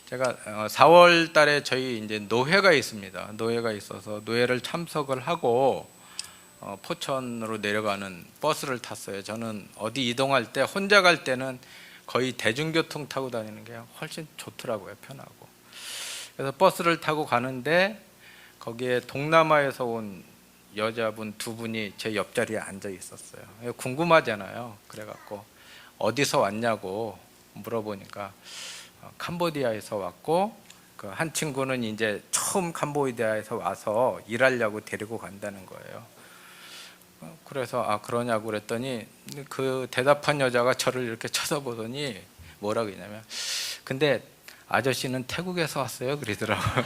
제가 4월 달에 저희 이제 노회가 있습니다. 노회가 있어서 노회를 참석을 하고 포천으로 내려가는 버스를 탔어요. 저는 어디 이동할 때 혼자 갈 때는 거의 대중교통 타고 다니는 게 훨씬 좋더라고요. 편하고. 그래서 버스를 타고 가는데 거기에 동남아에서 온 여자분 두 분이 제 옆자리에 앉아 있었어요. 궁금하잖아요. 그래갖고 어디서 왔냐고 물어보니까 캄보디아에서 왔고 그 한 친구는 이제 처음 캄보디아에서 와서 일하려고 데리고 간다는 거예요. 그래서 그러냐고 그랬더니 그 대답한 여자가 저를 이렇게 쳐다보더니 뭐라고 했냐면, 근데 아저씨는 태국에서 왔어요 그러더라고요.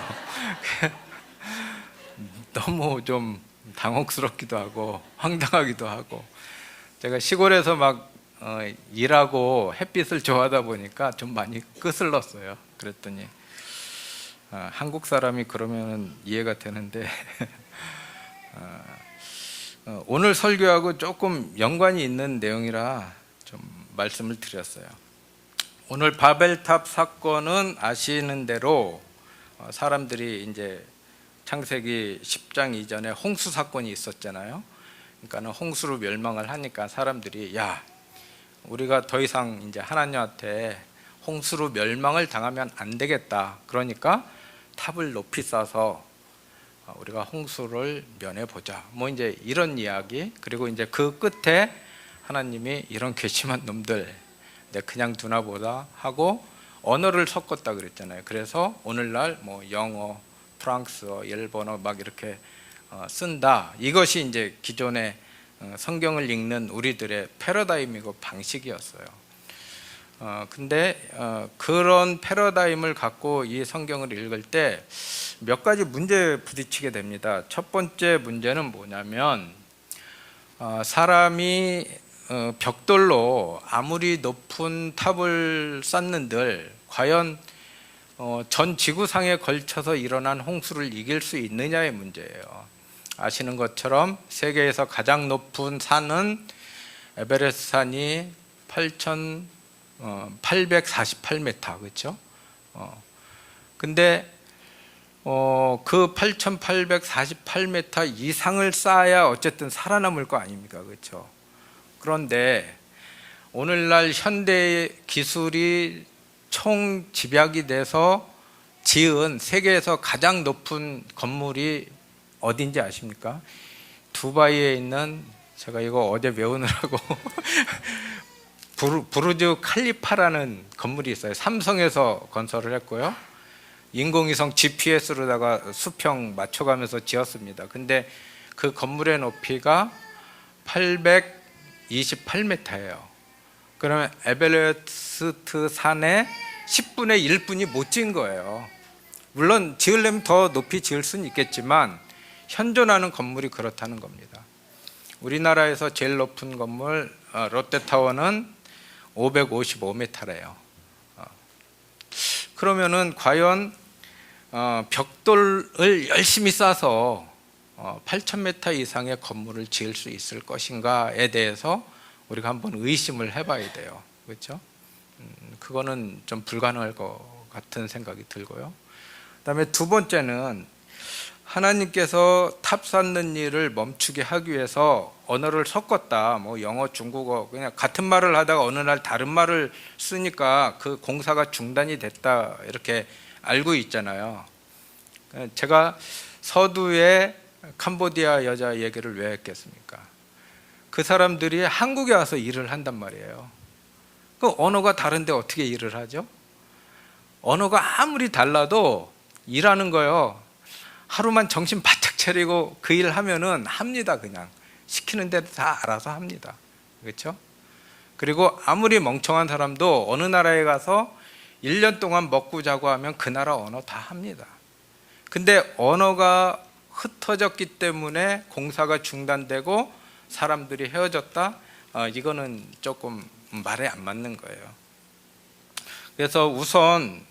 너무 좀 당혹스럽기도 하고 황당하기도 하고, 제가 시골에서 막 일하고 햇빛을 좋아하다 보니까 좀 많이 끄슬렀어요. 그랬더니 한국 사람이 그러면 이해가 되는데 오늘 설교하고 조금 연관이 있는 내용이라 좀 말씀을 드렸어요. 오늘 바벨탑 사건은 아시는 대로 사람들이 이제 창세기 10장 이전에 홍수 사건이 있었잖아요. 그러니까 홍수로 멸망을 하니까 사람들이 우리가 더 이상 이제 하나님한테 홍수로 멸망을 당하면 안 되겠다. 그러니까 탑을 높이 쌓아서 우리가 홍수를 면해 보자. 뭐 이제 이런 이야기. 그리고 이제 그 끝에 하나님이 이런 괘씸한 놈들 내 그냥 두나 보다 하고 언어를 섞었다 그랬잖아요. 그래서 오늘날 뭐 영어, 프랑스어, 일본어 막 이렇게 쓴다. 이것이 이제 기존의 성경을 읽는 우리들의 패러다임이고 방식이었어요. 근데 그런 패러다임을 갖고 이 성경을 읽을 때 몇 가지 문제에 부딪히게 됩니다. 첫 번째 문제는 뭐냐면 사람이 벽돌로 아무리 높은 탑을 쌓는들 과연 전 지구상에 걸쳐서 일어난 홍수를 이길 수 있느냐의 문제예요. 아시는 것처럼 세계에서 가장 높은 산은 에베레스트 산이 8,848m, 그렇죠? 근데 그 8,848m 이상을 쌓아야 어쨌든 살아남을 거 아닙니까, 그렇죠? 그런데 오늘날 현대 기술이 총 집약이 돼서 지은 세계에서 가장 높은 건물이 어딘지 아십니까? 두바이에 있는, 제가 이거 어제 외우느라고 부르즈 칼리파라는 건물이 있어요. 삼성에서 건설을 했고요. 인공위성 GPS로다가 수평 맞춰가면서 지었습니다. 근데 그 건물의 높이가 828m예요. 그러면 에베레스트 산의 10분의 1분이 못 지은 거예요. 물론 지으려면 더 높이 지을 수는 있겠지만 현존하는 건물이 그렇다는 겁니다. 우리나라에서 제일 높은 건물 롯데타워는 555m래요. 그러면은 과연 벽돌을 열심히 쌓아서 8,000m 이상의 건물을 지을 수 있을 것인가에 대해서 우리가 한번 의심을 해봐야 돼요. 그렇죠? 그거는 좀 불가능할 것 같은 생각이 들고요. 그다음에 두 번째는 하나님께서 탑 쌓는 일을 멈추게 하기 위해서 언어를 섞었다. 뭐 영어, 중국어 그냥 같은 말을 하다가 어느 날 다른 말을 쓰니까 그 공사가 중단이 됐다 이렇게 알고 있잖아요. 제가 서두에 캄보디아 여자 얘기를 왜 했겠습니까? 그 사람들이 한국에 와서 일을 한단 말이에요. 그 언어가 다른데 어떻게 일을 하죠? 언어가 아무리 달라도 일하는 거요. 하루만 정신 바짝 차리고 그 일 하면은 합니다. 그냥 시키는 대로 다 알아서 합니다. 그렇죠? 그리고 아무리 멍청한 사람도 어느 나라에 가서 1년 동안 먹고 자고 하면 그 나라 언어 다 합니다. 근데 언어가 흩어졌기 때문에 공사가 중단되고 사람들이 헤어졌다? 이거는 조금 말에 안 맞는 거예요. 그래서 우선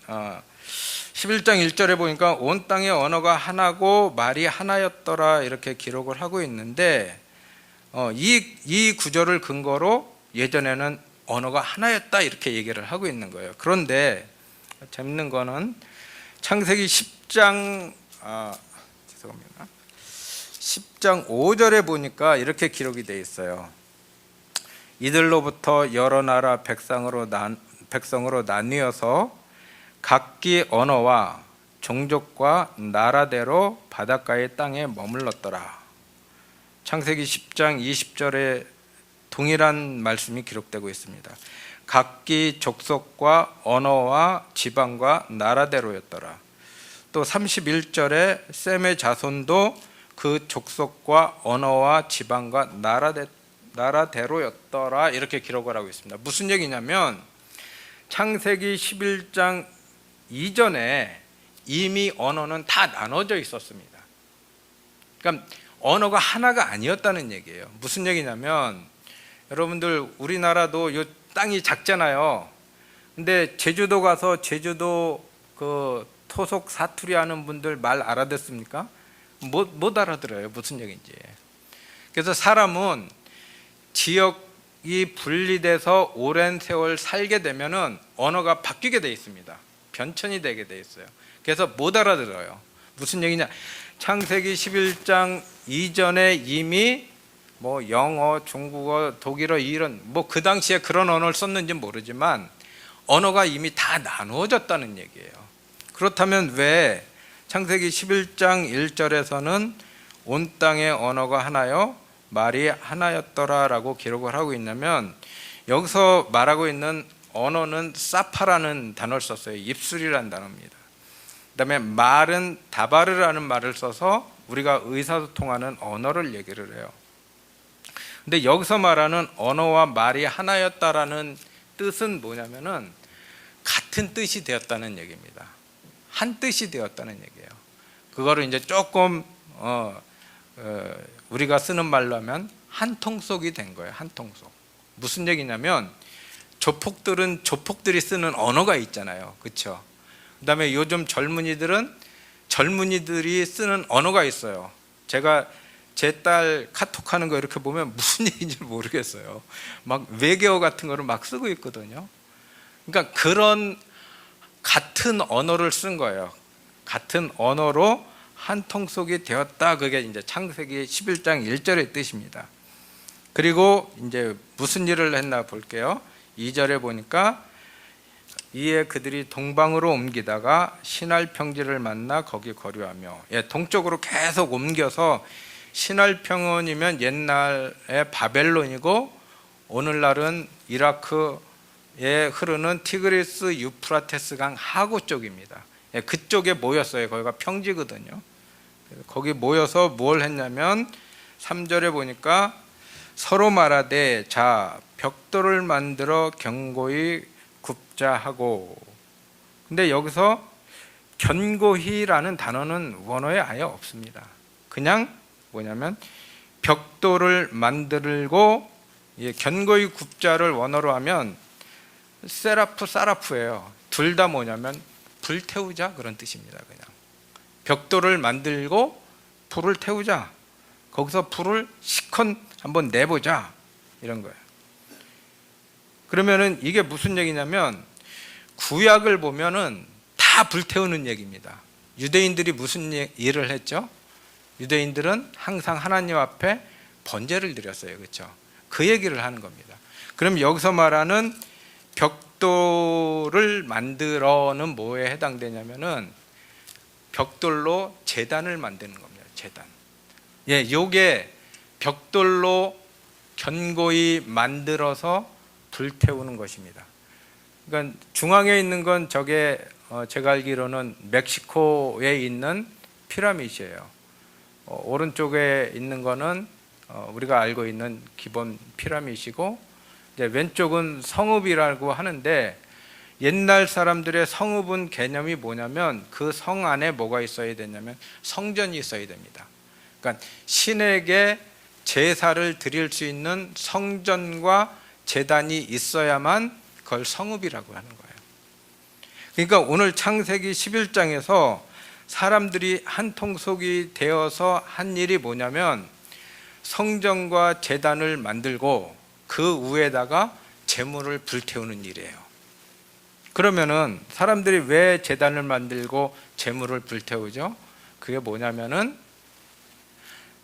11장 1절에 보니까 온 땅의 언어가 하나고 말이 하나였더라 이렇게 기록을 하고 있는데 이 구절을 근거로 예전에는 언어가 하나였다 이렇게 얘기를 하고 있는 거예요. 그런데 재밌는 거는 창세기 10장 10장 5절에 보니까 이렇게 기록이 되어 있어요. 이들로부터 여러 나라 백성으로 나뉘어서 각기 언어와 종족과 나라대로 바닷가의 땅에 머물렀더라. 창세기 10장 20절에 동일한 말씀이 기록되고 있습니다. 각기 족속과 언어와 지방과 나라대로였더라. 또 31절에 셈의 자손도 그 족속과 언어와 지방과 나라대로였더라 이렇게 기록을 하고 있습니다. 무슨 얘기냐면 창세기 11장 이전에 이미 언어는 다 나눠져 있었습니다. 그러니까 언어가 하나가 아니었다는 얘기예요. 무슨 얘기냐면 여러분들 우리나라도 요 땅이 작잖아요. 근데 제주도 가서 제주도 그 토속 사투리 하는 분들 말 알아듣습니까? 못 알아들어요. 무슨 얘기인지. 그래서 사람은 지역이 분리돼서 오랜 세월 살게 되면은 언어가 바뀌게 돼 있습니다. 변천이 되게 돼 있어요. 그래서 못 알아들어요. 무슨 얘기냐? 창세기 11장 이전에 이미 뭐 영어, 중국어, 독일어 이런 뭐 그 당시에 그런 언어를 썼는지 모르지만 언어가 이미 다 나누어졌다는 얘기예요. 그렇다면 왜 창세기 11장 1절에서는 온 땅의 언어가 하나요? 말이 하나였더라라고 기록을 하고 있냐면 여기서 말하고 있는 언어는 사파라는 단어를 썼어요. 입술이라는 단어입니다. 그 다음에 말은 다바르라는 말을 써서 우리가 의사소통하는 언어를 얘기를 해요. 근데 여기서 말하는 언어와 말이 하나였다라는 뜻은 뭐냐면은 같은 뜻이 되었다는 얘기입니다. 한 뜻이 되었다는 얘기예요. 그거를 이제 조금 우리가 쓰는 말로 하면 한 통속이 된 거예요. 한 통속. 무슨 얘기냐면 조폭들은 조폭들이 쓰는 언어가 있잖아요. 그렇죠? 그다음에 요즘 젊은이들은 젊은이들이 쓰는 언어가 있어요. 제가 제 딸 카톡하는 거 이렇게 보면 무슨 얘기인지 모르겠어요. 막 외계어 같은 거를 막 쓰고 있거든요. 그러니까 그런 같은 언어를 쓴 거예요. 같은 언어로 한 통속이 되었다. 그게 이제 창세기 11장 1절의 뜻입니다. 그리고 이제 무슨 일을 했나 볼게요. 2절에 보니까 이에 그들이 동방으로 옮기다가 신할 평지를 만나 거기 거류하며, 동쪽으로 계속 옮겨서 신할 평원이면 옛날에 바벨론이고 오늘날은 이라크에 흐르는 티그리스 유프라테스 강 하구 쪽입니다. 그쪽에 모였어요. 거기가 평지거든요. 거기 모여서 뭘 했냐면 3절에 보니까 서로 말하되 자 벽돌을 만들어 견고히 굽자 하고, 근데 여기서 견고히라는 단어는 원어에 아예 없습니다. 그냥 뭐냐면 벽돌을 만들고, 견고히 굽자를 원어로 하면 사라프예요. 둘 다 뭐냐면 불태우자 그런 뜻입니다. 그냥 벽돌을 만들고 불을 태우자, 거기서 불을 시컨 한번 내보자 이런 거예요. 그러면은 이게 무슨 얘기냐면 구약을 보면은 다 불태우는 얘기입니다. 유대인들이 무슨 일을 했죠? 유대인들은 항상 하나님 앞에 번제를 드렸어요. 그렇죠? 그 얘기를 하는 겁니다. 그럼 여기서 말하는 벽돌을 만들어는 뭐에 해당되냐면은 벽돌로 제단을 만드는 겁니다. 제단. 요게 벽돌로 견고히 만들어서 불태우는 것입니다. 그러니까 중앙에 있는 건 저게 제가 알기로는 멕시코에 있는 피라미드예요. 오른쪽에 있는 거는 우리가 알고 있는 기본 피라미드이고, 이제 왼쪽은 성읍이라고 하는데 옛날 사람들의 성읍은 개념이 뭐냐면 그 성 안에 뭐가 있어야 되냐면 성전이 있어야 됩니다. 그러니까 신에게 제사를 드릴 수 있는 성전과 제단이 있어야만 그걸 성읍이라고 하는 거예요. 그러니까 오늘 창세기 11장에서 사람들이 한 통속이 되어서 한 일이 뭐냐면 성전과 제단을 만들고 그 위에다가 제물을 불태우는 일이에요. 그러면은 사람들이 왜 제단을 만들고 제물을 불태우죠? 그게 뭐냐면은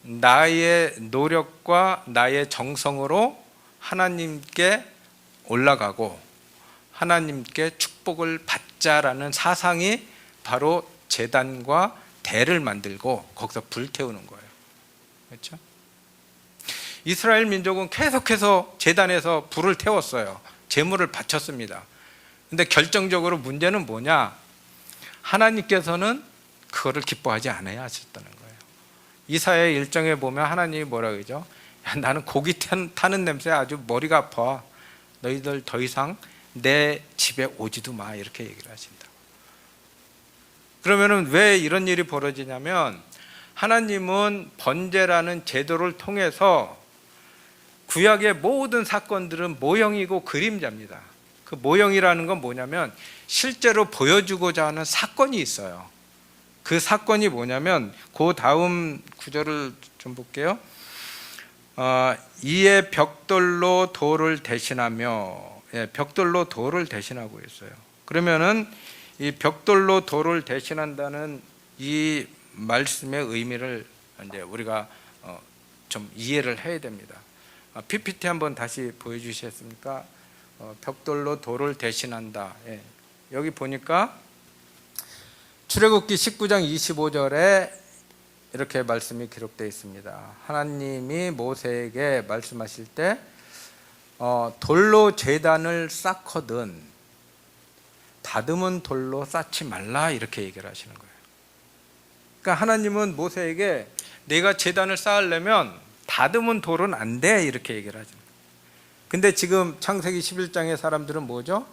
나의 노력과 나의 정성으로 하나님께 올라가고 하나님께 축복을 받자라는 사상이 바로 제단과 대를 만들고 거기서 불태우는 거예요. 그렇죠? 이스라엘 민족은 계속해서 제단에서 불을 태웠어요. 제물을 바쳤습니다. 근데 결정적으로 문제는 뭐냐? 하나님께서는 그거를 기뻐하지 않아야 하셨다는 거예요. 이사야 1장에 보면 하나님이 뭐라 그러죠? 야, 나는 고기 타는 냄새에 아주 머리가 아파. 너희들 더 이상 내 집에 오지도 마. 이렇게 얘기를 하신다. 그러면은 왜 이런 일이 벌어지냐면 하나님은 번제라는 제도를 통해서 구약의 모든 사건들은 모형이고 그림자입니다. 그 모형이라는 건 뭐냐면 실제로 보여주고자 하는 사건이 있어요. 그 사건이 뭐냐면 그 다음 구절을 좀 볼게요. 이에 벽돌로 돌을 대신하며, 벽돌로 돌을 대신하고 있어요. 그러면은 이 벽돌로 돌을 대신한다는 이 말씀의 의미를 이제 우리가 좀 이해를 해야 됩니다. PPT 한번 다시 보여주시겠습니까? 벽돌로 돌을 대신한다. 여기 보니까 출애굽기 19장 25절에 이렇게 말씀이 기록되어 있습니다. 하나님이 모세에게 말씀하실 때 돌로 제단을 쌓거든 다듬은 돌로 쌓지 말라 이렇게 얘기를 하시는 거예요. 그러니까 하나님은 모세에게 내가 제단을 쌓으려면 다듬은 돌은 안 돼 이렇게 얘기를 하죠. 근데 지금 창세기 11장의 사람들은 뭐죠?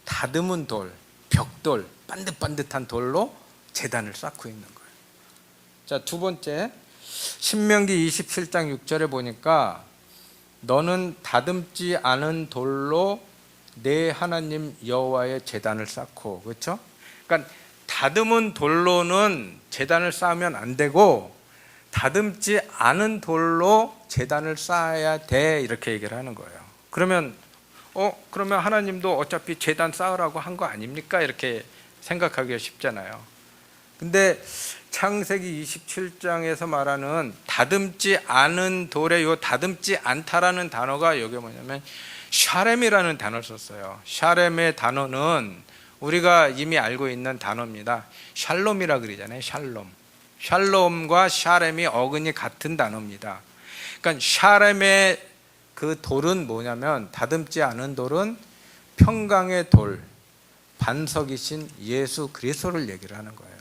다듬은 돌, 벽돌, 반듯반듯한 돌로 제단을 쌓고 있는 거예요. 자, 두 번째, 신명기 27장 6절에 보니까 너는 다듬지 않은 돌로 내 하나님 여호와의 제단을 쌓고, 그렇죠? 그러니까 다듬은 돌로는 제단을 쌓으면 안 되고 다듬지 않은 돌로 제단을 쌓아야 돼 이렇게 얘기를 하는 거예요. 그러면 하나님도 어차피 제단 쌓으라고 한 거 아닙니까? 이렇게 생각하기가 쉽잖아요. 근데 창세기 27장에서 말하는 다듬지 않은 돌에 요 다듬지 않다라는 단어가 여기 뭐냐면 샤렘이라는 단어를 썼어요. 샤렘의 단어는 우리가 이미 알고 있는 단어입니다. 샬롬이라 그러잖아요. 샬롬. 샬롬과 샤렘이 어근이 같은 단어입니다. 그러니까 샤렘의 그 돌은 뭐냐면 다듬지 않은 돌은 평강의 돌, 반석이신 예수 그리스도를 얘기를 하는 거예요.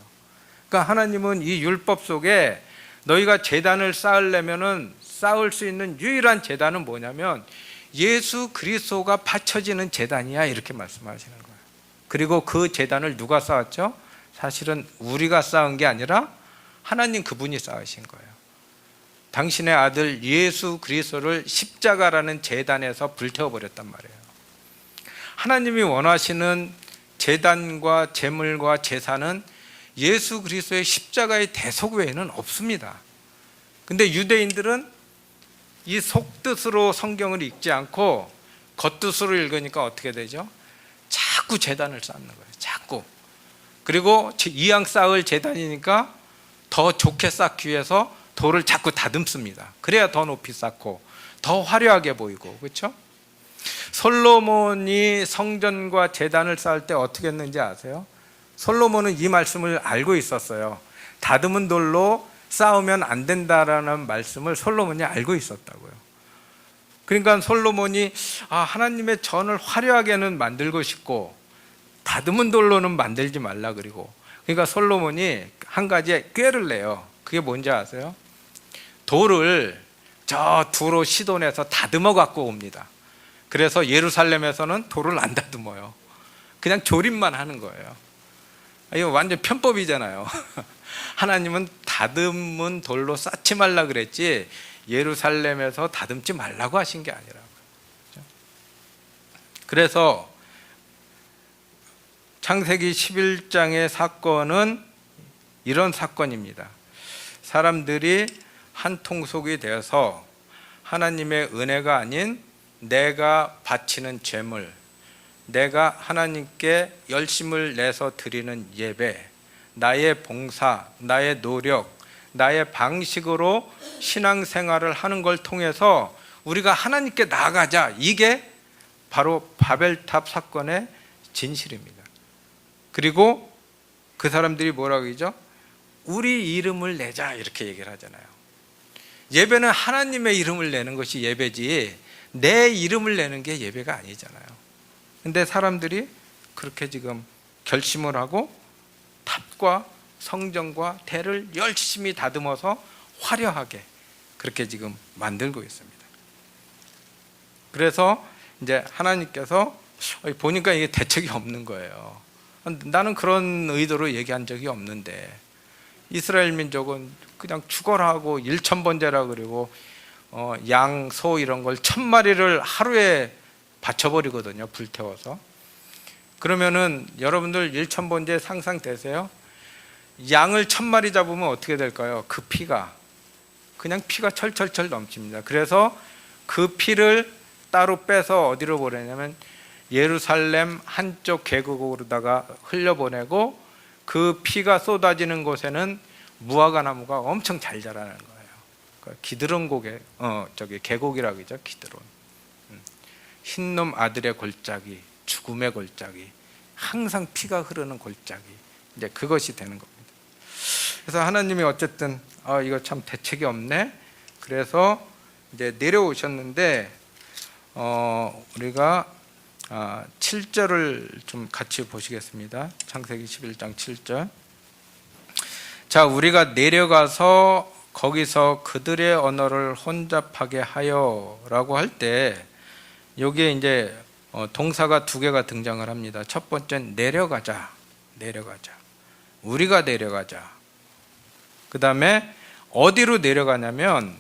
그러니까 하나님은 이 율법 속에 너희가 제단을 쌓으려면은 쌓을 수 있는 유일한 제단은 뭐냐면 예수 그리스도가 바쳐지는 제단이야 이렇게 말씀하시는 거예요. 그리고 그 제단을 누가 쌓았죠? 사실은 우리가 쌓은 게 아니라 하나님 그분이 쌓으신 거예요. 당신의 아들 예수 그리스도를 십자가라는 제단에서 불태워버렸단 말이에요. 하나님이 원하시는 제단과 제물과 제사는 예수 그리스도의 십자가의 대속 외에는 없습니다. 근데 유대인들은 이 속뜻으로 성경을 읽지 않고 겉뜻으로 읽으니까 어떻게 되죠? 자꾸 제단을 쌓는 거예요. 자꾸. 그리고 이왕 쌓을 제단이니까 더 좋게 쌓기 위해서 돌을 자꾸 다듬습니다. 그래야 더 높이 쌓고 더 화려하게 보이고, 그렇죠? 솔로몬이 성전과 제단을 쌓을 때 어떻게 했는지 아세요? 솔로몬은 이 말씀을 알고 있었어요. 다듬은 돌로 쌓으면 안 된다라는 말씀을 솔로몬이 알고 있었다고요. 그러니까 솔로몬이 하나님의 전을 화려하게는 만들고 싶고 다듬은 돌로는 만들지 말라 그리고 그러니까 솔로몬이 한 가지 꾀를 내요. 그게 뭔지 아세요? 돌을 저 두로 시돈에서 다듬어 갖고 옵니다. 그래서 예루살렘에서는 돌을 안 다듬어요. 그냥 조립만 하는 거예요. 이거 완전 편법이잖아요. 하나님은 다듬은 돌로 쌓지 말라 그랬지 예루살렘에서 다듬지 말라고 하신 게 아니라고요. 그래서 창세기 11장의 사건은 이런 사건입니다. 사람들이 한 통속이 되어서 하나님의 은혜가 아닌 내가 바치는 제물, 내가 하나님께 열심을 내서 드리는 예배, 나의 봉사, 나의 노력, 나의 방식으로 신앙생활을 하는 걸 통해서 우리가 하나님께 나아가자. 이게 바로 바벨탑 사건의 진실입니다. 그리고 그 사람들이 뭐라고 하죠? 우리 이름을 내자 이렇게 얘기를 하잖아요. 예배는 하나님의 이름을 내는 것이 예배지 내 이름을 내는 게 예배가 아니잖아요. 근데 사람들이 그렇게 지금 결심을 하고 탑과 성전과 대를 열심히 다듬어서 화려하게 그렇게 지금 만들고 있습니다. 그래서 이제 하나님께서 보니까 이게 대책이 없는 거예요. 나는 그런 의도로 얘기한 적이 없는데 이스라엘 민족은 그냥 죽어라 하고 일천번제라 그리고 양, 소 이런 걸 1000마리를 하루에 바쳐버리거든요. 불태워서. 그러면은 여러분들 1000번제 상상되세요? 양을 1000마리 잡으면 어떻게 될까요? 그 피가 그냥 피가 철철철 넘칩니다. 그래서 그 피를 따로 빼서 어디로 보내냐면 예루살렘 한쪽 계곡으로다가 흘려보내고 그 피가 쏟아지는 곳에는 무화과 나무가 엄청 잘 자라는 거예요. 기드론 계곡이라고 하죠. 기드론. 흰놈 아들의 골짜기, 죽음의 골짜기, 항상 피가 흐르는 골짜기. 이제 그것이 되는 겁니다. 그래서 하나님이 어쨌든 이거 참 대책이 없네. 그래서 이제 내려오셨는데 우리가 7절을 좀 같이 보시겠습니다. 창세기 11장 7절. 자, 우리가 내려가서 거기서 그들의 언어를 혼잡하게 하여라고 할 때 여기에 이제 동사가 2개가 등장을 합니다. 첫 번째는 내려가자. 우리가 내려가자. 그 다음에 어디로 내려가냐면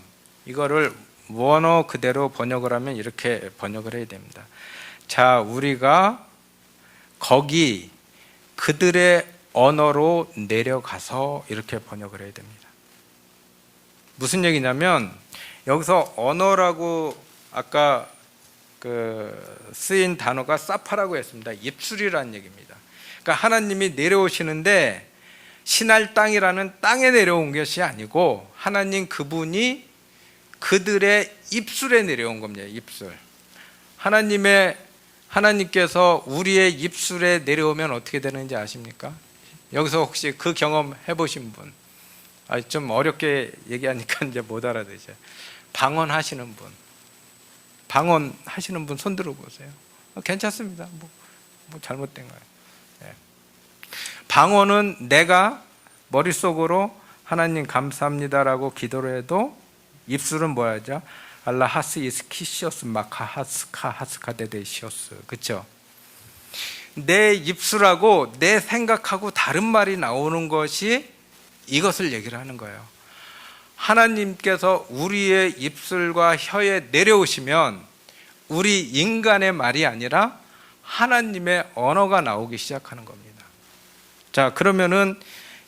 이거를 원어 그대로 번역을 하면 이렇게 번역을 해야 됩니다. 자, 우리가 거기 그들의 언어로 내려가서 이렇게 번역을 해야 됩니다. 무슨 얘기냐면 여기서 언어라고 아까 쓰인 단어가 사파라고 했습니다. 입술이라는 얘기입니다. 그러니까 하나님이 내려오시는데 신할 땅이라는 땅에 내려온 것이 아니고 하나님 그분이 그들의 입술에 내려온 겁니다. 입술. 하나님께서 우리의 입술에 내려오면 어떻게 되는지 아십니까? 여기서 혹시 그 경험 해보신 분? 좀 어렵게 얘기하니까 이제 못 알아듣죠. 방언하시는 분. 방언하시는 분 손 들어보세요. 괜찮습니다. 뭐 잘못된 거예요. 네. 방언은 내가 머릿속으로 하나님 감사합니다라고 기도를 해도 입술은 뭐야죠? 알라 하스 이스키시오스 마카 하스카 하스카 데데시오스. 그렇죠? 내 입술하고 내 생각하고 다른 말이 나오는 것이 이것을 얘기를 하는 거예요. 하나님께서 우리의 입술과 혀에 내려오시면 우리 인간의 말이 아니라 하나님의 언어가 나오기 시작하는 겁니다. 자, 그러면은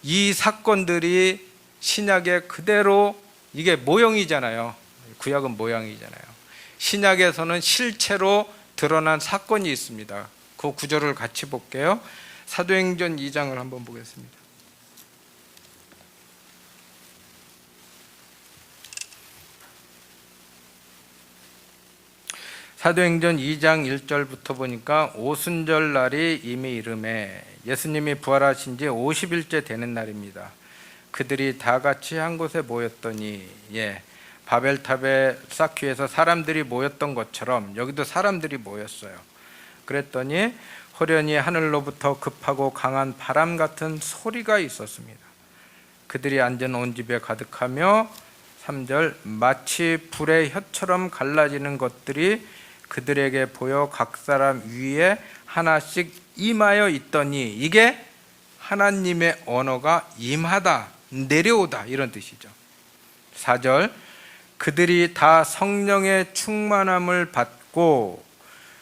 이 사건들이 신약에 그대로 이게 모형이잖아요. 구약은 모양이잖아요. 신약에서는 실체로 드러난 사건이 있습니다. 그 구절을 같이 볼게요. 사도행전 2장을 한번 보겠습니다. 사도행전 2장 1절부터 보니까 오순절 날이 이미 이름에 예수님이 부활하신 지 50일째 되는 날입니다. 그들이 다 같이 한 곳에 모였더니 바벨탑의 쌓기에서 사람들이 모였던 것처럼 여기도 사람들이 모였어요. 그랬더니 호련히 하늘로부터 급하고 강한 바람 같은 소리가 있었습니다. 그들이 앉은 온 집에 가득하며 3절 마치 불의 혀처럼 갈라지는 것들이 그들에게 보여 각 사람 위에 하나씩 임하여 있더니 이게 하나님의 언어가 임하다, 내려오다 이런 뜻이죠. 4절 그들이 다 성령의 충만함을 받고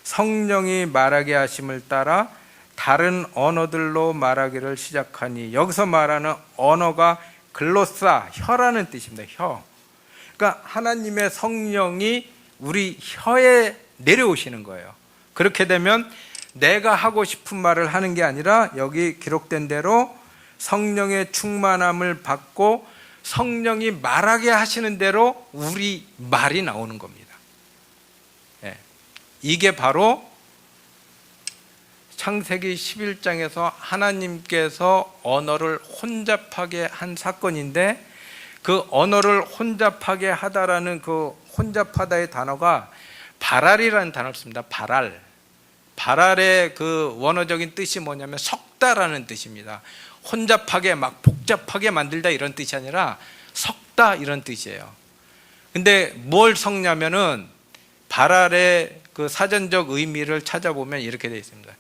성령이 말하게 하심을 따라 다른 언어들로 말하기를 시작하니 여기서 말하는 언어가 글로사, 혀라는 뜻입니다. 혀. 그러니까 하나님의 성령이 우리 혀에 내려오시는 거예요. 그렇게 되면 내가 하고 싶은 말을 하는 게 아니라 여기 기록된 대로 성령의 충만함을 받고 성령이 말하게 하시는 대로 우리 말이 나오는 겁니다. 이게 바로 창세기 11장에서 하나님께서 언어를 혼잡하게 한 사건인데, 그 언어를 혼잡하게 하다라는 그 혼잡하다의 단어가 바랄이라는 단어를 씁니다. 바랄의 그 원어적인 뜻이 뭐냐면 섞다라는 뜻입니다. 혼잡하게 막 복잡하게 만들다 이런 뜻이 아니라 섞다 이런 뜻이에요. 근데 뭘 섞냐면은 바랄의 그 사전적 의미를 찾아보면 이렇게 되어 있습니다.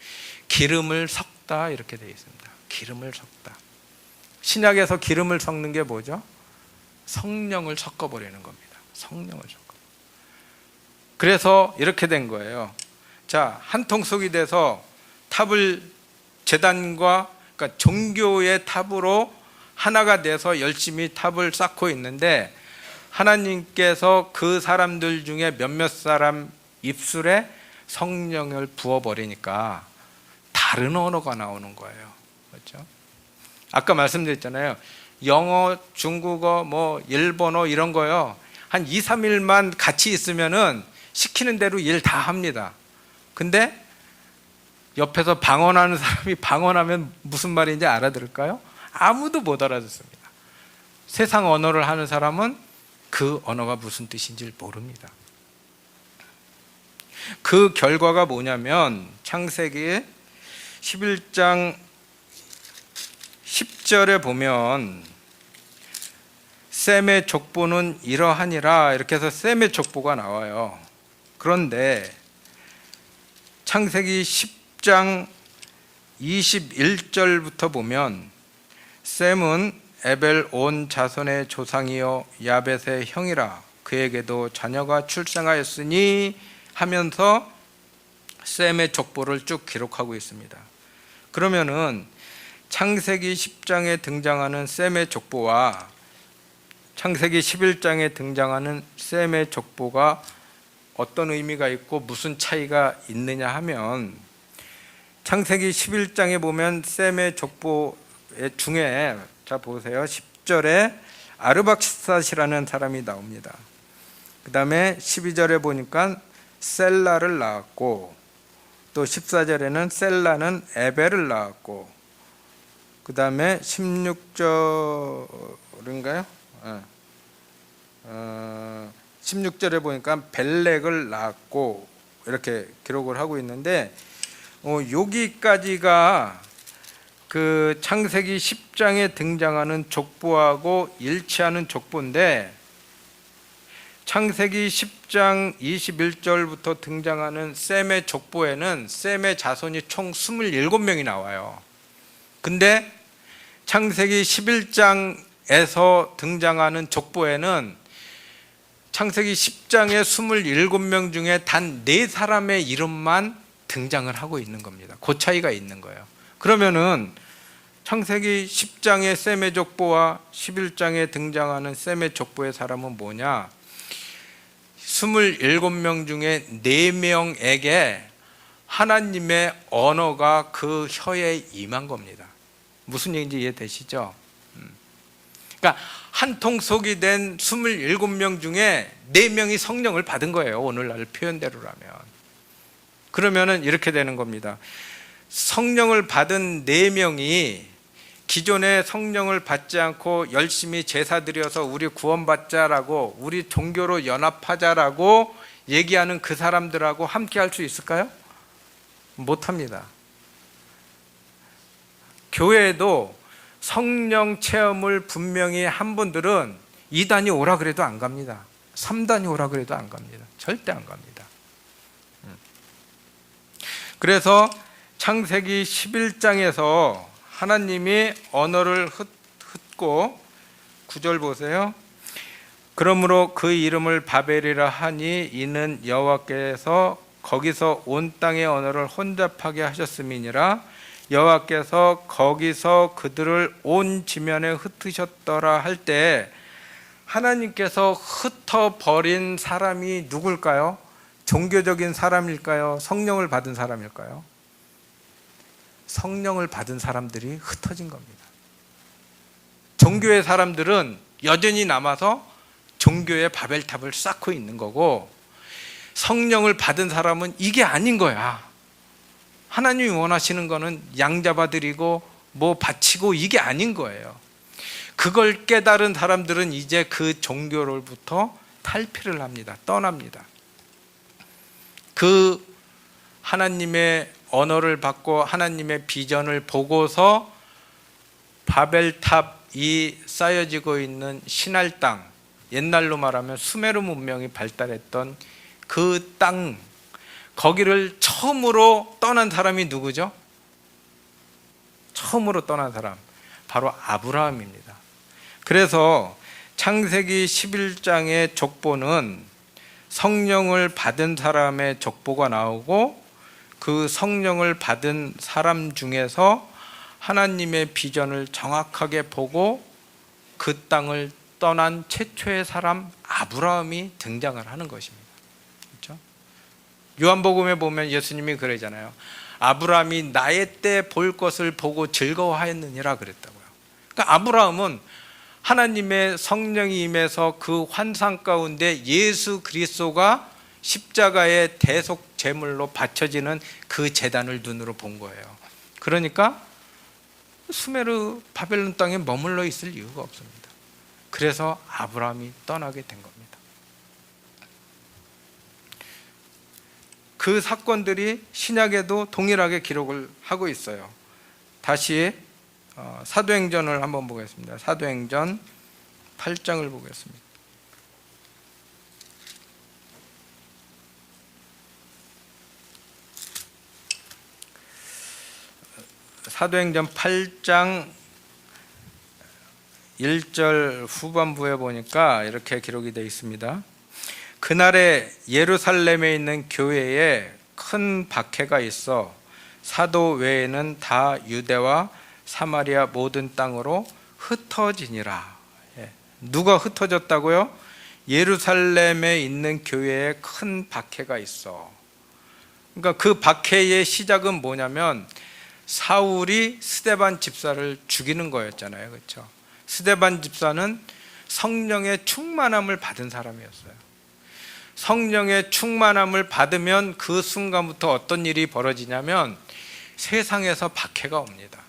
기름을 섞다 이렇게 되어 있습니다. 기름을 섞다. 신약에서 기름을 섞는 게 뭐죠? 성령을 섞어버리는 겁니다. 성령을 섞어. 그래서 이렇게 된 거예요. 자, 한 통속이 돼서 탑을 제단과 그러니까 종교의 탑으로 하나가 돼서 열심히 탑을 쌓고 있는데, 하나님께서 그 사람들 중에 몇몇 사람 입술에 성령을 부어버리니까 다른 언어가 나오는 거예요. 그렇죠? 아까 말씀드렸잖아요. 영어, 중국어, 뭐 일본어 이런 거요. 한 2, 3일만 같이 있으면은 시키는 대로 일 다 합니다. 근데 옆에서 방언하는 사람이 방언하면 무슨 말인지 알아들을까요? 아무도 못 알아듣습니다. 세상 언어를 하는 사람은 그 언어가 무슨 뜻인지 모릅니다. 그 결과가 뭐냐면 창세기 11장 10절에 보면 셈의 족보는 이러하니라 이렇게 해서 셈의 족보가 나와요. 그런데 창세기 10장 21절부터 보면 셈은 에벨 온 자손의 조상이요 야벳의 형이라 그에게도 자녀가 출생하였으니 하면서 셈의 족보를 쭉 기록하고 있습니다. 그러면은 창세기 10장에 등장하는 셈의 족보와 창세기 11장에 등장하는 셈의 족보가 어떤 의미가 있고 무슨 차이가 있느냐 하면, 창세기 11장에 보면 셈의 족보 중에 자 보세요. 10절에 아르박사시라는 사람이 나옵니다. 그 다음에 12절에 보니까 셀라를 낳았고, 또 14절에는 셀라는 에벨을 낳았고, 그 다음에 16절인가요? 16절에 보니까 벨렉을 낳았고 이렇게 기록을 하고 있는데, 여기까지가 그 창세기 10장에 등장하는 족보하고 일치하는 족보인데, 창세기 10장 21절부터 등장하는 셈의 족보에는 셈의 자손이 총 27명이 나와요. 근데 창세기 11장에서 등장하는 족보에는 창세기 10장의 27명 중에 단 4사람의 이름만 등장을 하고 있는 겁니다. 그 차이가 있는 거예요. 그러면은 창세기 10장의 셈의 족보와 11장에 등장하는 셈의 족보의 사람은 뭐냐? 27명 중에 4명에게 하나님의 언어가 그 혀에 임한 겁니다. 무슨 얘기인지 이해되시죠? 그러니까 한 통속이 된 27명 중에 4명이 성령을 받은 거예요. 오늘날 표현대로라면. 그러면은 이렇게 되는 겁니다. 성령을 받은 4명이 기존에 성령을 받지 않고 열심히 제사 드려서 우리 구원받자라고, 우리 종교로 연합하자라고 얘기하는 그 사람들하고 함께 할 수 있을까요? 못합니다. 교회에도 성령 체험을 분명히 한 분들은 2단이 오라 그래도 안 갑니다. 3단이 오라 그래도 안 갑니다. 절대 안 갑니다. 그래서 창세기 11장에서 하나님이 언어를 흩고 9절 보세요. 그러므로 그 이름을 바벨이라 하니 이는 여호와께서 거기서 온 땅의 언어를 혼잡하게 하셨음이니라. 여호와께서 거기서 그들을 온 지면에 흩으셨더라 할 때 하나님께서 흩어버린 사람이 누굴까요? 종교적인 사람일까요? 성령을 받은 사람일까요? 성령을 받은 사람들이 흩어진 겁니다. 종교의 사람들은 여전히 남아서 종교의 바벨탑을 쌓고 있는 거고, 성령을 받은 사람은 이게 아닌 거야. 하나님이 원하시는 거는 양 잡아드리고 뭐 바치고 이게 아닌 거예요. 그걸 깨달은 사람들은 이제 그 종교로부터 탈피를 합니다. 떠납니다. 그 하나님의 언어를 받고 하나님의 비전을 보고서 바벨탑이 쌓여지고 있는 신할 땅, 옛날로 말하면 수메르 문명이 발달했던 그 땅, 거기를 처음으로 떠난 사람이 누구죠? 처음으로 떠난 사람, 바로 아브라함입니다. 그래서 창세기 11장의 족보는 성령을 받은 사람의 족보가 나오고, 그 성령을 받은 사람 중에서 하나님의 비전을 정확하게 보고 그 땅을 떠난 최초의 사람 아브라함이 등장을 하는 것입니다. 그렇죠? 요한복음에 보면 예수님이 그러잖아요. 아브라함이 나의 때 볼 것을 보고 즐거워하였느니라 그랬다고요. 그러니까 아브라함은 하나님의 성령이 임해서 그 환상 가운데 예수 그리스도가 십자가의 대속 제물로 바쳐지는 그 제단을 눈으로 본 거예요. 그러니까 수메르 바벨론 땅에 머물러 있을 이유가 없습니다. 그래서 아브라함이 떠나게 된 겁니다. 그 사건들이 신약에도 동일하게 기록을 하고 있어요. 다시 사도행전을 한번 보겠습니다. 사도행전 8장을 보겠습니다. 사도행전 8장 1절 후반부에 보니까 이렇게 기록이 되어 있습니다. 그날에 예루살렘에 있는 교회에 큰 박해가 있어 사도 외에는 다 유대와 사마리아 모든 땅으로 흩어지니라. 누가 흩어졌다고요? 예루살렘에 있는 교회에 큰 박해가 있어. 그러니까 그 박해의 시작은 뭐냐면 사울이 스데반 집사를 죽이는 거였잖아요. 그렇죠? 스데반 집사는 성령의 충만함을 받은 사람이었어요. 성령의 충만함을 받으면 그 순간부터 어떤 일이 벌어지냐면 세상에서 박해가 옵니다.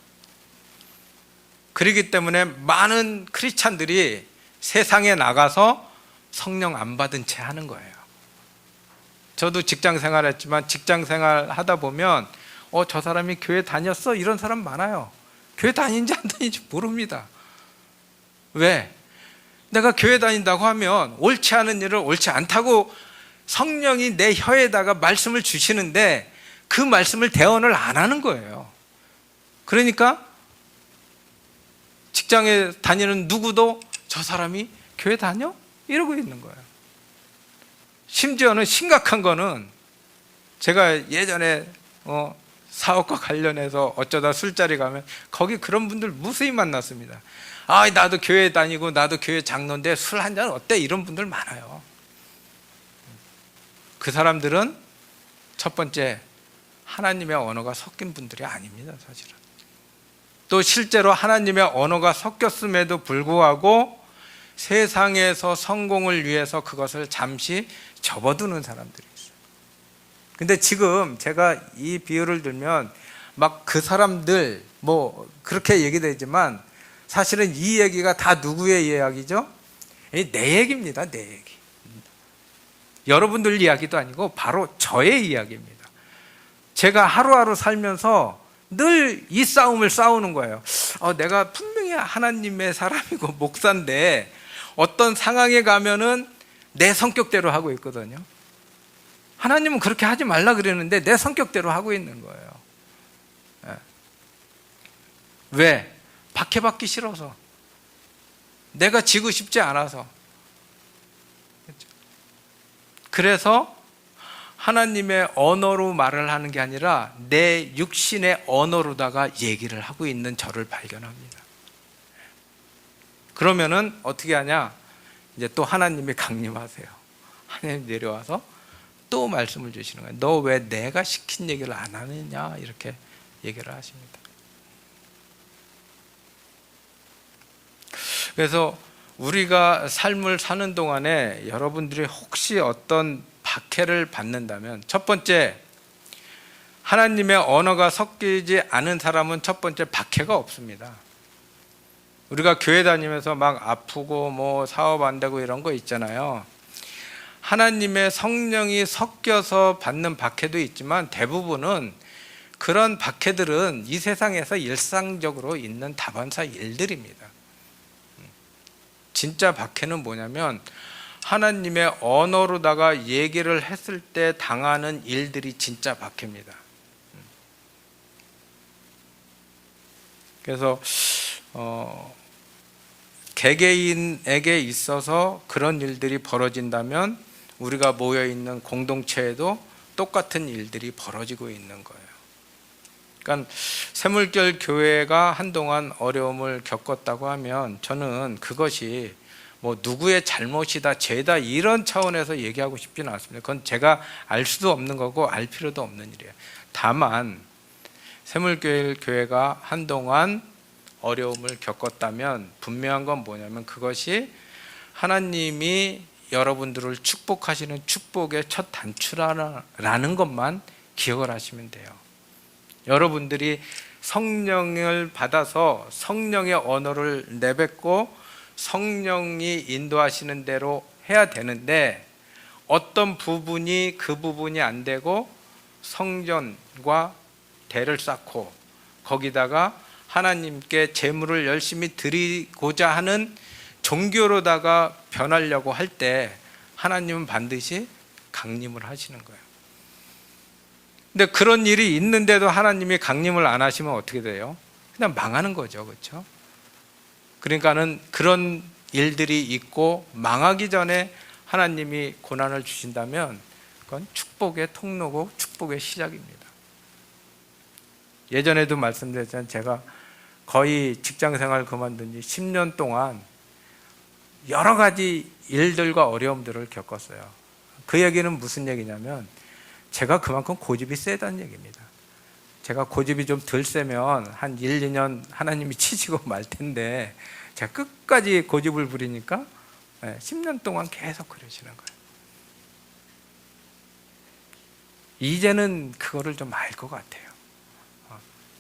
그렇기 때문에 많은 크리스찬들이 세상에 나가서 성령 안 받은 채 하는 거예요. 저도 직장 생활했지만 직장 생활 하다 보면 저 사람이 교회 다녔어? 이런 사람 많아요. 교회 다니는지 안 다니는지 모릅니다. 왜? 내가 교회 다닌다고 하면 옳지 않은 일을 옳지 않다고 성령이 내 혀에다가 말씀을 주시는데 그 말씀을 대언을 안 하는 거예요. 그러니까 직장에 다니는 누구도 저 사람이 교회 다녀? 이러고 있는 거예요. 심지어는 심각한 거는 제가 예전에 사업과 관련해서 어쩌다 술자리 가면 거기 그런 분들 무수히 만났습니다. 나도 교회 다니고 나도 교회 장로인데 술 한잔 어때? 이런 분들 많아요. 그 사람들은 첫 번째 하나님의 언어가 섞인 분들이 아닙니다. 사실은. 또 실제로 하나님의 언어가 섞였음에도 불구하고 세상에서 성공을 위해서 그것을 잠시 접어두는 사람들이 있어요. 근데 지금 제가 이 비유를 들면 막 그 사람들 뭐 그렇게 얘기되지만 사실은 이 얘기가 다 누구의 이야기죠? 내 얘기입니다. 내 얘기. 여러분들 이야기도 아니고 바로 저의 이야기입니다. 제가 하루하루 살면서 늘 이 싸움을 싸우는 거예요. 내가 분명히 하나님의 사람이고 목사인데 어떤 상황에 가면은 내 성격대로 하고 있거든요. 하나님은 그렇게 하지 말라 그러는데 내 성격대로 하고 있는 거예요. 왜? 박해받기 싫어서, 내가 지고 싶지 않아서. 그래서 하나님의 언어로 말을 하는 게 아니라 내 육신의 언어로다가 얘기를 하고 있는 저를 발견합니다. 그러면은 어떻게 하냐? 이제 또 하나님이 강림하세요. 하나님 내려와서 또 말씀을 주시는 거예요. 너 왜 내가 시킨 얘기를 안 하느냐? 이렇게 얘기를 하십니다. 그래서 우리가 삶을 사는 동안에 여러분들이 혹시 어떤 박해를 받는다면, 첫 번째, 하나님의 언어가 섞이지 않은 사람은 첫 번째 박해가 없습니다. 우리가 교회 다니면서 막 아프고 뭐 사업 안 되고 이런 거 있잖아요. 하나님의 성령이 섞여서 받는 박해도 있지만 대부분은 그런 박해들은 이 세상에서 일상적으로 있는 다반사 일들입니다. 진짜 박해는 뭐냐면 하나님의 언어로다가 얘기를 했을 때 당하는 일들이 진짜 박해입니다. 그래서 개개인에게 있어서 그런 일들이 벌어진다면 우리가 모여있는 공동체에도 똑같은 일들이 벌어지고 있는 거예요. 그러니까 새물결 교회가 한동안 어려움을 겪었다고 하면 저는 그것이 뭐 누구의 잘못이다, 죄다 이런 차원에서 얘기하고 싶지는 않습니다. 그건 제가 알 수도 없는 거고 알 필요도 없는 일이에요. 다만 새물결 교회가 한동안 어려움을 겪었다면 분명한 건 뭐냐면 그것이 하나님이 여러분들을 축복하시는 축복의 첫 단추라는 것만 기억을 하시면 돼요. 여러분들이 성령을 받아서 성령의 언어를 내뱉고 성령이 인도하시는 대로 해야 되는데 어떤 부분이 그 부분이 안 되고 성전과 대를 쌓고 거기다가 하나님께 제물을 열심히 드리고자 하는 종교로다가 변하려고 할 때 하나님은 반드시 강림을 하시는 거예요. 근데 그런 일이 있는데도 하나님이 강림을 안 하시면 어떻게 돼요? 그냥 망하는 거죠. 그렇죠? 그러니까는 그런 일들이 있고 망하기 전에 하나님이 고난을 주신다면 그건 축복의 통로고 축복의 시작입니다. 예전에도 말씀드렸지만 제가 거의 직장생활 그만둔 지 10년 동안 여러 가지 일들과 어려움들을 겪었어요. 그 얘기는 무슨 얘기냐면 제가 그만큼 고집이 세다는 얘기입니다. 제가 고집이 좀 덜 세면 한 1, 2년 하나님이 치시고 말 텐데 제가 끝까지 고집을 부리니까 10년 동안 계속 그러시는 거예요. 이제는 그거를 좀 알 것 같아요.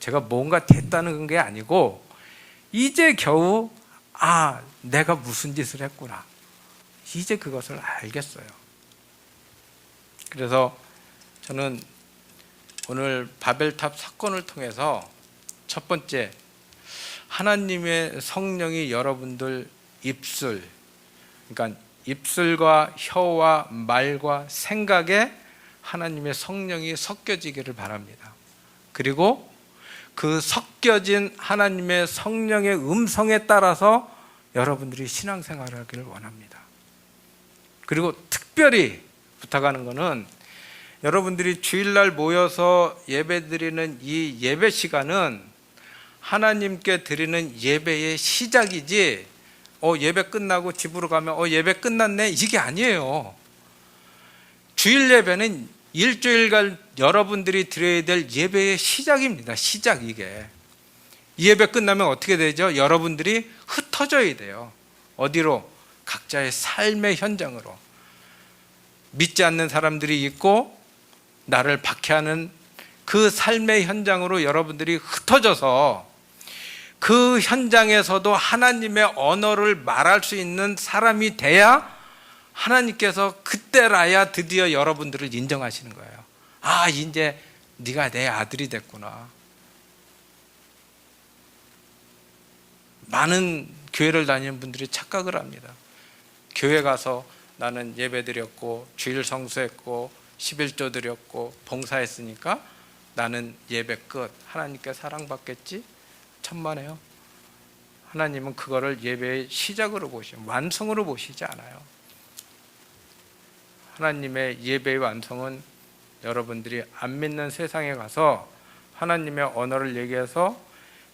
제가 뭔가 됐다는 게 아니고 이제 겨우 내가 무슨 짓을 했구나. 이제 그것을 알겠어요. 그래서 저는 오늘 바벨탑 사건을 통해서 첫 번째, 하나님의 성령이 여러분들 입술, 그러니까 입술과 혀와 말과 생각에 하나님의 성령이 섞여지기를 바랍니다. 그리고 그 섞여진 하나님의 성령의 음성에 따라서 여러분들이 신앙생활을 하기를 원합니다. 그리고 특별히 부탁하는 것은 여러분들이 주일날 모여서 예배드리는 이 예배 시간은 하나님께 드리는 예배의 시작이지 예배 끝나고 집으로 가면 예배 끝났네 이게 아니에요. 주일 예배는 일주일간 여러분들이 드려야 될 예배의 시작입니다. 시작. 이게 이 예배 끝나면 어떻게 되죠? 여러분들이 흩어져야 돼요. 어디로? 각자의 삶의 현장으로. 믿지 않는 사람들이 있고 나를 박해하는 그 삶의 현장으로 여러분들이 흩어져서 그 현장에서도 하나님의 언어를 말할 수 있는 사람이 돼야 하나님께서 그때라야 드디어 여러분들을 인정하시는 거예요. 이제 네가 내 아들이 됐구나. 많은 교회를 다니는 분들이 착각을 합니다. 교회 가서 나는 예배 드렸고 주일 성수했고 11조 드렸고 봉사했으니까 나는 예배 끝. 하나님께 사랑받겠지? 천만에요. 하나님은 그거를 예배의 시작으로 완성으로 보시지 않아요. 하나님의 예배의 완성은 여러분들이 안 믿는 세상에 가서 하나님의 언어를 얘기해서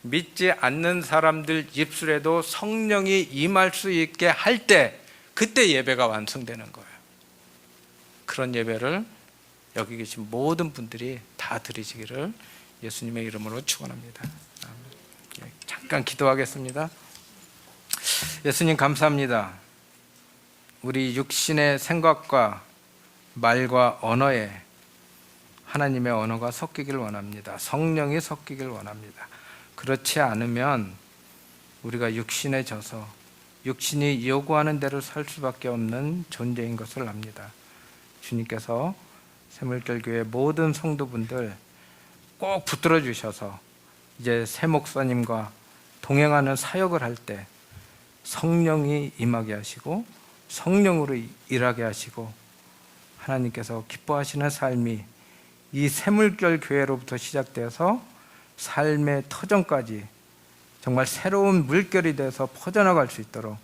믿지 않는 사람들 입술에도 성령이 임할 수 있게 할 때 그때 예배가 완성되는 거예요. 그런 예배를 여기 계신 모든 분들이 다 드리시기를 예수님의 이름으로 축원합니다. 잠깐 기도하겠습니다. 예수님 감사합니다. 우리 육신의 생각과 말과 언어에 하나님의 언어가 섞이길 원합니다. 성령이 섞이길 원합니다. 그렇지 않으면 우리가 육신에 져서 육신이 요구하는 대로 살 수밖에 없는 존재인 것을 압니다. 주님께서 새물결교회 모든 성도분들 꼭 붙들어 주셔서 이제 새 목사님과 동행하는 사역을 할 때 성령이 임하게 하시고 성령으로 일하게 하시고 하나님께서 기뻐하시는 삶이 이 새물결 교회로부터 시작돼서 삶의 터전까지 정말 새로운 물결이 돼서 퍼져나갈 수 있도록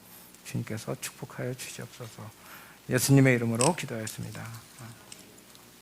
주님께서 축복하여 주시옵소서. 예수님의 이름으로 기도하였습니다.